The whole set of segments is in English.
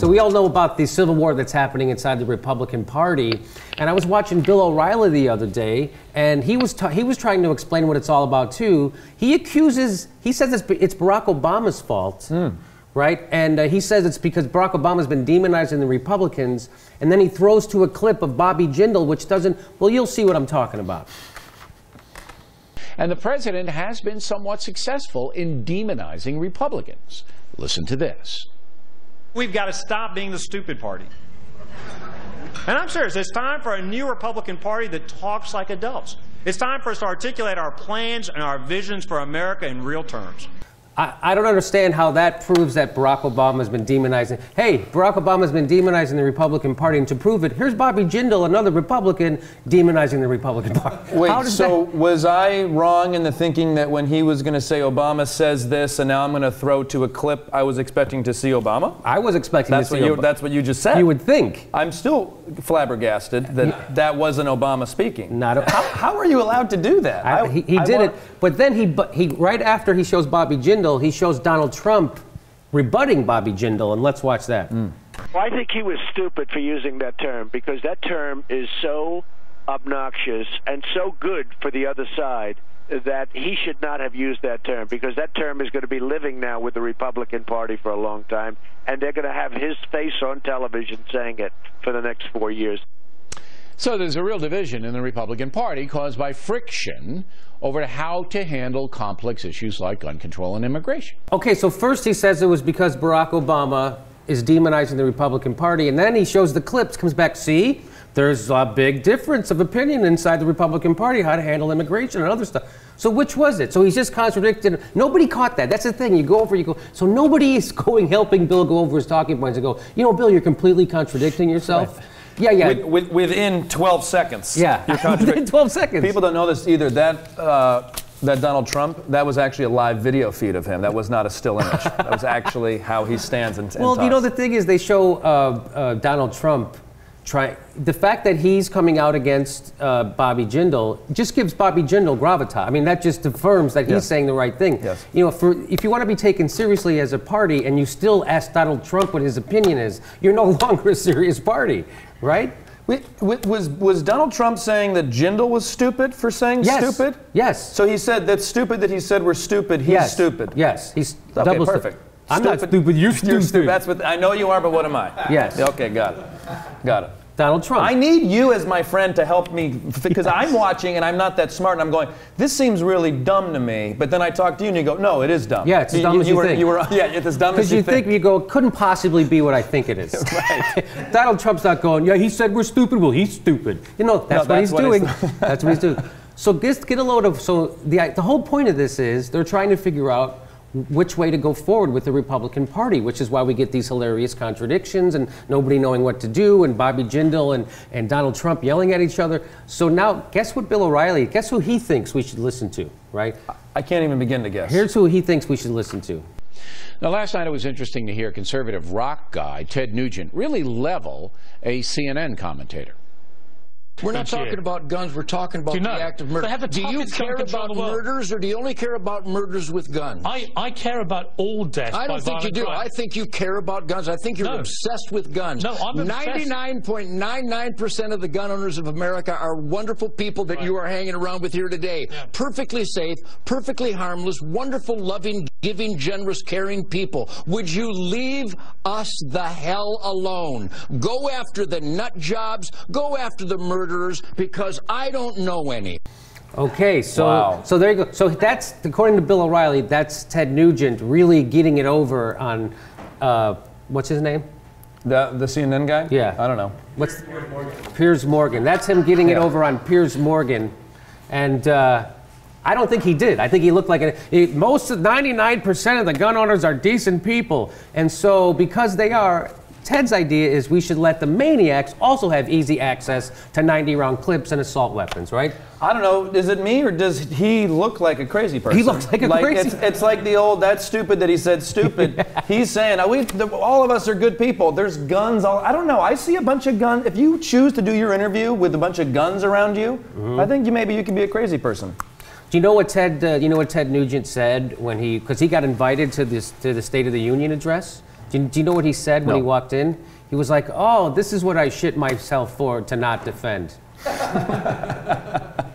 So we all know about the civil war that's happening inside the Republican Party, and I was watching Bill O'Reilly the other day, and he was trying to explain what it's all about too. He says it's Barack Obama's fault, right? And he says it's because Barack Obama's been demonizing the Republicans, and then he throws to a clip of Bobby Jindal, which doesn't. Well, you'll see what I'm talking about. And the president has been somewhat successful in demonizing Republicans. Listen to this. We've got to stop being the stupid party. And I'm serious. It's time for a new Republican Party that talks like adults. It's time for us to articulate our plans and our visions for America in real terms. I don't understand how that proves that Barack Obama's been demonizing. Hey, Barack Obama's been demonizing the Republican Party, and to prove it, here's Bobby Jindal, another Republican, demonizing the Republican Party. Wait, so was I wrong in the thinking that when he was going to say Obama says this, and now I'm going to throw to a clip, I was expecting to see Obama? I was expecting to see Obama. That's what you just said. You would think. I'm still flabbergasted that that wasn't Obama speaking. How are you allowed to do that? He did it, but then he right after he shows Bobby Jindal, he shows Donald Trump rebutting Bobby Jindal, and let's watch that. Well, I think he was stupid for using that term, because that term is so obnoxious and so good for the other side that he should not have used that term, because that term is going to be living now with the Republican Party for a long time, and they're going to have his face on television saying it for the next 4 years. So there's a real division in the Republican Party caused by friction over how to handle complex issues like gun control and immigration. Okay, so first he says it was because Barack Obama is demonizing the Republican Party, and then he shows the clips, comes back, see, there's a big difference of opinion inside the Republican Party, how to handle immigration and other stuff. So which was it? So he's just contradicted. Nobody caught that. That's the thing. You go over, you go. So nobody is helping Bill go over his talking points and go, you know, Bill, you're completely contradicting yourself. Right. Yeah, yeah. Within 12 seconds. Yeah, within 12 seconds. People don't know this either. That Donald Trump, that was actually a live video feed of him. That was not a still image. That was actually how he stands and well, talks. You know, the thing is, they show Donald Trump the fact that he's coming out against Bobby Jindal just gives Bobby Jindal gravitas. I mean, that just affirms that he's saying the right thing. Yes. You know, if you want to be taken seriously as a party and you still ask Donald Trump what his opinion is, you're no longer a serious party, right? Was Donald Trump saying that Jindal was stupid for saying stupid? Yes. So he said that's stupid that he said we're stupid. He's stupid. Yes. He's okay, perfect. I'm not stupid. You're stupid. That's what I know you are, but what am I? Yes. Okay, got it. Got it. Donald Trump. I need you as my friend to help me, because I'm watching and I'm not that smart, and I'm going, this seems really dumb to me. But then I talk to you and you go, no, it is dumb. Yeah, it's as dumb as you think. Yeah, it's as dumb as you think. Because you think, you go, it couldn't possibly be what I think it is. Right. Donald Trump's not going, yeah, he said we're stupid. Well, he's stupid. You know, that's what he's doing. That's what he's doing. So get a load of, so the whole point of this is they're trying to figure out which way to go forward with the Republican Party, which is why we get these hilarious contradictions and nobody knowing what to do, and Bobby Jindal and Donald Trump yelling at each other. So now, guess what Bill O'Reilly, guess who he thinks we should listen to, right? I can't even begin to guess. Here's who he thinks we should listen to. Now, last night it was interesting to hear conservative rock guy Ted Nugent really level a CNN commentator. We're not talking about guns. We're talking about the act of murder. Do you care about murders, or do you only care about murders with guns? I care about all deaths. I don't think you do. I think you care about guns. I think you're obsessed with guns. No, I'm obsessed. 99.99% of the gun owners of America are wonderful people that you are hanging around with here today. Yeah. Perfectly safe, perfectly harmless, wonderful, loving, giving, generous, caring people. Would you leave us the hell alone? Go after the nut jobs. Go after the murderers, because I don't know any. Okay, so so there you go. So that's, according to Bill O'Reilly, that's Ted Nugent really getting it over on what's his name? The CNN guy? Yeah. I don't know. Piers Morgan. That's him getting it over on Piers Morgan, and I don't think he did. I think he looked like most of 99% of the gun owners are decent people, and so because they are. Ted's idea is we should let the maniacs also have easy access to 90-round clips and assault weapons, right? I don't know. Is it me, or does he look like a crazy person? He looks like a crazy person. It's like the old, that's stupid that he said stupid. Yeah. He's saying, all of us are good people. There's guns all, I don't know. I see a bunch of guns. If you choose to do your interview with a bunch of guns around you, I think maybe you can be a crazy person. Do you know what Ted Nugent said when because he got invited to the State of the Union address? Do you know what he said when No. he walked in? He was like, "Oh, this is what I shit myself for to not defend."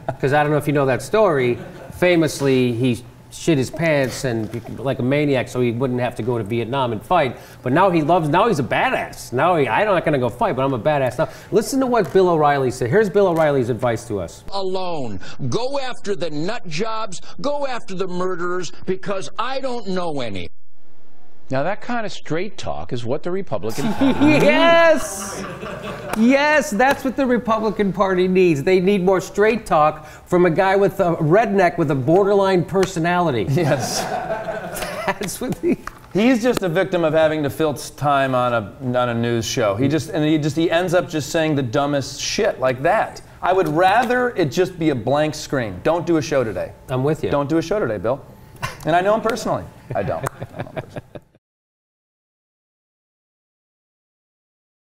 Because I don't know if you know that story. Famously, he shit his pants and like a maniac so he wouldn't have to go to Vietnam and fight. But now he loves, now he's a badass. Now I'm not going to go fight, but I'm a badass. Now, listen to what Bill O'Reilly said. Here's Bill O'Reilly's advice to us. Alone. Go after the nut jobs. Go after the murderers, because I don't know any. Now, that kind of straight talk is what the Republican Party Yes! Yes, that's what the Republican Party needs. They need more straight talk from a guy with a redneck with a borderline personality. Yes. That's what He's just a victim of having to fill time on a news show. He ends up just saying the dumbest shit like that. I would rather it just be a blank screen. Don't do a show today. I'm with you. Don't do a show today, Bill. And I know him personally. I don't.